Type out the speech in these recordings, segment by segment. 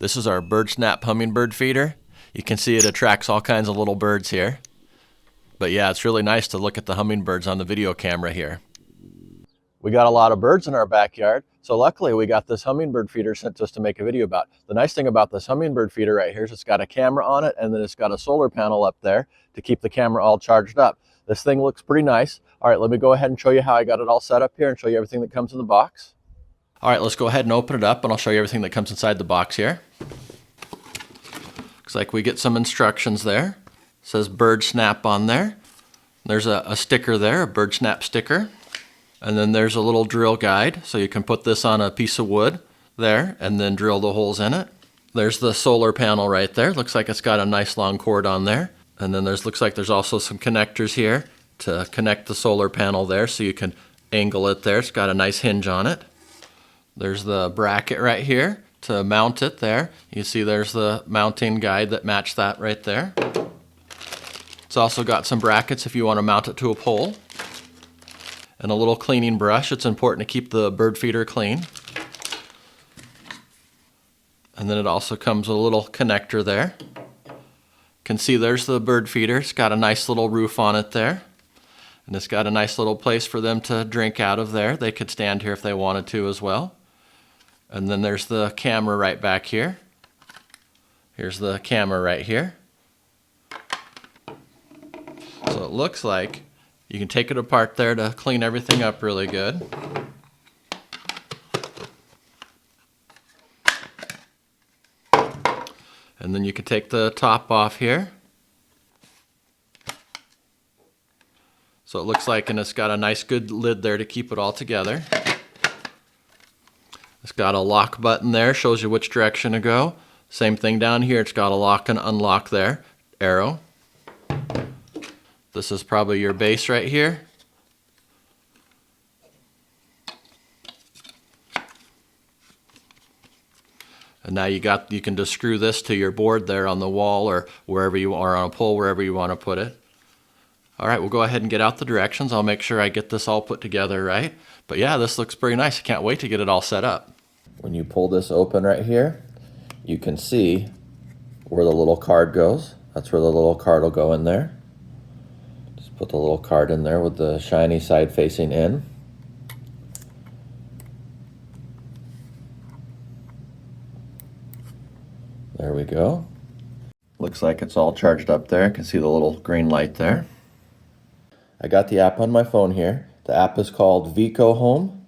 This is our Birdsnap hummingbird feeder. You can see it attracts all kinds of little birds here. But yeah, it's really nice to look at the hummingbirds on the video camera here. We got a lot of birds in our backyard, so luckily we got this hummingbird feeder sent to us to make a video about. The nice thing about this hummingbird feeder right here is it's got a camera on it, and then it's got a solar panel up there to keep the camera all charged up. This thing looks pretty nice. All right, let me go ahead and show you how I got it all set up here and show you everything that comes in the box. All right, let's go ahead and open it up and I'll show you everything that comes inside the box here. Looks like we get some instructions there. It says Birdsnap on there. There's a sticker there, a Birdsnap sticker. And then there's a little drill guide, so you can put this on a piece of wood there and then drill the holes in it. There's the solar panel right there. Looks like it's got a nice long cord on there. And then looks like there's also some connectors here to connect the solar panel there, so you can angle it there. It's got a nice hinge on it. There's the bracket right here to mount it there. You see there's the mounting guide that matched that right there. It's also got some brackets if you want to mount it to a pole. And a little cleaning brush. It's important to keep the bird feeder clean. And then it also comes with a little connector there. You can see there's the bird feeder. It's got a nice little roof on it there. And it's got a nice little place for them to drink out of there. They could stand here if they wanted to as well. And then there's the camera right back here. Here's the camera right here. So it looks like you can take it apart there to clean everything up really good. And then you can take the top off here. So it looks like, and it's got a nice good lid there to keep it all together. It's got a lock button there, shows you which direction to go. Same thing down here, it's got a lock and unlock there, arrow. This is probably your base right here. And now you can just screw this to your board there on the wall or wherever you are, on a pole, wherever you want to put it. All right, we'll go ahead and get out the directions. I'll make sure I get this all put together right. But yeah, this looks pretty nice. I can't wait to get it all set up. When you pull this open right here, you can see where the little card goes. That's where the little card will go in there. Just put the little card in there with the shiny side facing in. There we go. Looks like it's all charged up there. You can see the little green light there. I got the app on my phone here. The app is called Vico Home.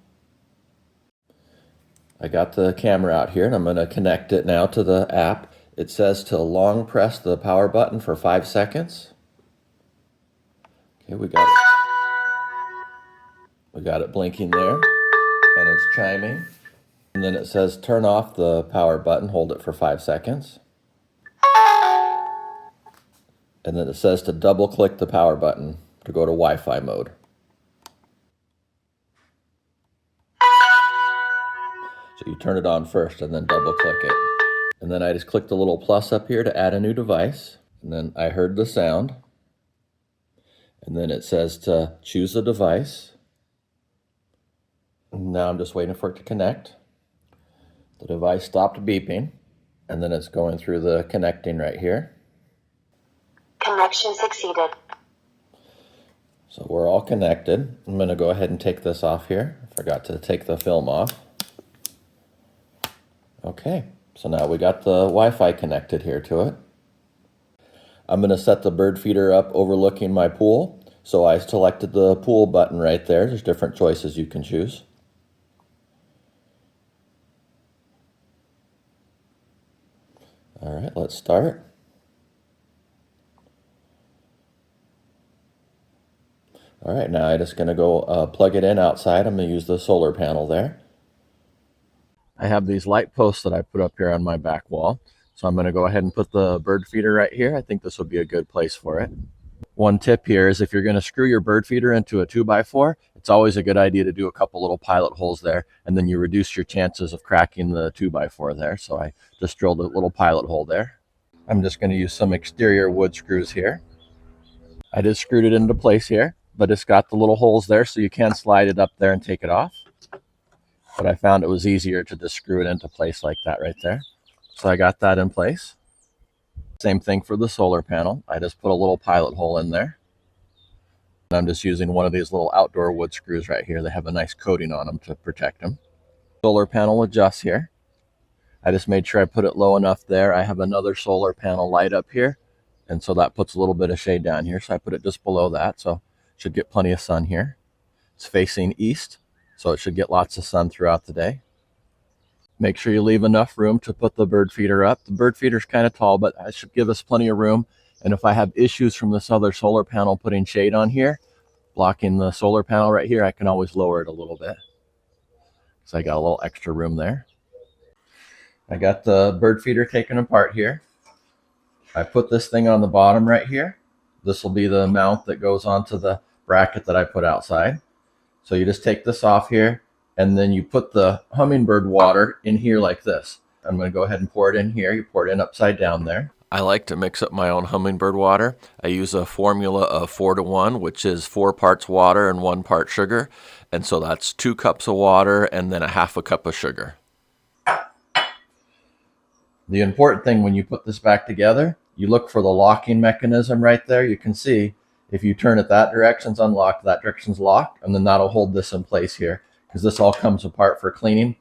I got the camera out here and I'm going to connect it now to the app. It says to long press the power button for 5 seconds. Okay, we got it blinking there and it's chiming. And then it says turn off the power button, hold it for 5 seconds. And then it says to double click the power button to go to Wi-Fi mode. So you turn it on first and then double click it. And then I just click the little plus up here to add a new device. And then I heard the sound. And then it says to choose a device. And now I'm just waiting for it to connect. The device stopped beeping. And then it's going through the connecting right here. Connection succeeded. So we're all connected. I'm going to go ahead and take this off here. I forgot to take the film off. Okay, so now we got the Wi-Fi connected here to it. I'm going to set the bird feeder up overlooking my pool. So I selected the pool button right there. There's different choices you can choose. All right, let's start. All right, now I'm just going to go plug it in outside. I'm going to use the solar panel there. I have these light posts that I put up here on my back wall. So I'm going to go ahead and put the bird feeder right here. I think this will be a good place for it. One tip here is if you're going to screw your bird feeder into a 2x4, it's always a good idea to do a couple little pilot holes there, and then you reduce your chances of cracking the 2x4 there. So I just drilled a little pilot hole there. I'm just going to use some exterior wood screws here. I just screwed it into place here, but it's got the little holes there so you can slide it up there and take it off. But I found it was easier to just screw it into place like that right there. So I got that in place. Same thing for the solar panel. I just put a little pilot hole in there. I'm just using one of these little outdoor wood screws right here. They have a nice coating on them to protect them. Solar panel adjusts here. I just made sure I put it low enough there. I have another solar panel light up here, and so that puts a little bit of shade down here. So I put it just below that, so should get plenty of sun here. It's facing east, so it should get lots of sun throughout the day. Make sure you leave enough room to put the bird feeder up. The bird feeder is kind of tall, but it should give us plenty of room. And if I have issues from this other solar panel putting shade on here, blocking the solar panel right here, I can always lower it a little bit. So I got a little extra room there. I got the bird feeder taken apart here. I put this thing on the bottom right here. This will be the mount that goes onto the bracket that I put outside. So you just take this off here, and then you put the Hummingbird water in here like this. I'm going to go ahead and pour it in here. You pour it in upside down there. I like to mix up my own Hummingbird water. I use a formula of 4-to-1, which is 4 parts water and 1 part sugar. And so that's 2 cups of water and then a half a cup of sugar. The important thing when you put this back together, you look for the locking mechanism right there. You can see if you turn it that direction's unlocked, that direction's locked, and then that'll hold this in place here because this all comes apart for cleaning.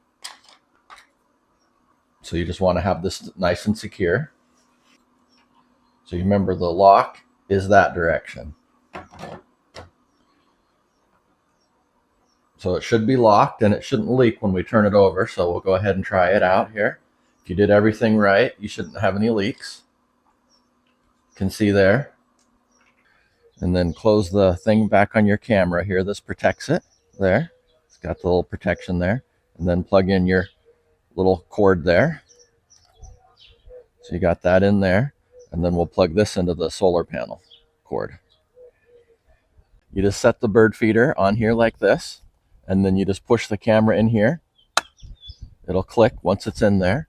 So you just want to have this nice and secure. So you remember the lock is that direction. So it should be locked and it shouldn't leak when we turn it over. So we'll go ahead and try it out here. If you did everything right, you shouldn't have any leaks. You can see there. And then close the thing back on your camera here. This protects it there. It's got the little protection there. And then plug in your little cord there. So you got that in there. And then we'll plug this into the solar panel cord. You just set the bird feeder on here like this. And then you just push the camera in here. It'll click once it's in there.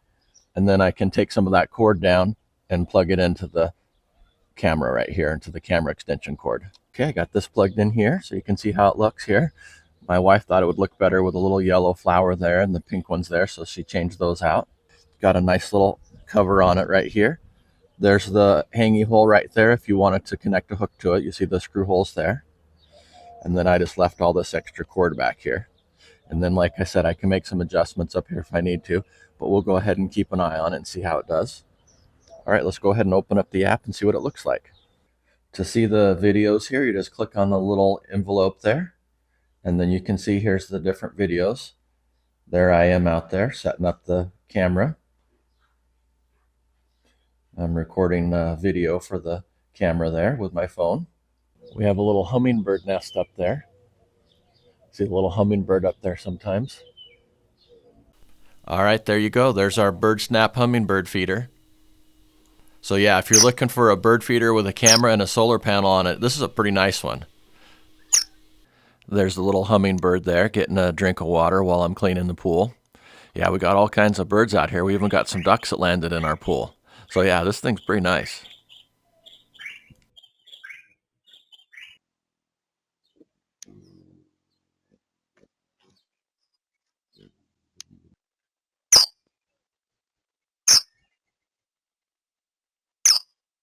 And then I can take some of that cord down and plug it into the camera right here, into the camera extension cord. Okay, I got this plugged in here so you can see how it looks here. My wife thought it would look better with a little yellow flower there and the pink ones there, so she changed those out. Got a nice little cover on it right here. There's the hanging hole right there if you wanted to connect a hook to it. You see the screw holes there. And then I just left all this extra cord back here. And then, like I said, I can make some adjustments up here if I need to, but we'll go ahead and keep an eye on it and see how it does. All right, let's go ahead and open up the app and see what it looks like. To see the videos here, you just click on the little envelope there, and then you can see here's the different videos. There I am out there setting up the camera. I'm recording a video for the camera there with my phone. We have a little hummingbird nest up there. See the little hummingbird up there sometimes. All right, there you go. There's our Birdsnap hummingbird feeder. So yeah, if you're looking for a bird feeder with a camera and a solar panel on it, this is a pretty nice one. There's the little hummingbird there getting a drink of water while I'm cleaning the pool. Yeah, we got all kinds of birds out here. We even got some ducks that landed in our pool. So yeah, this thing's pretty nice.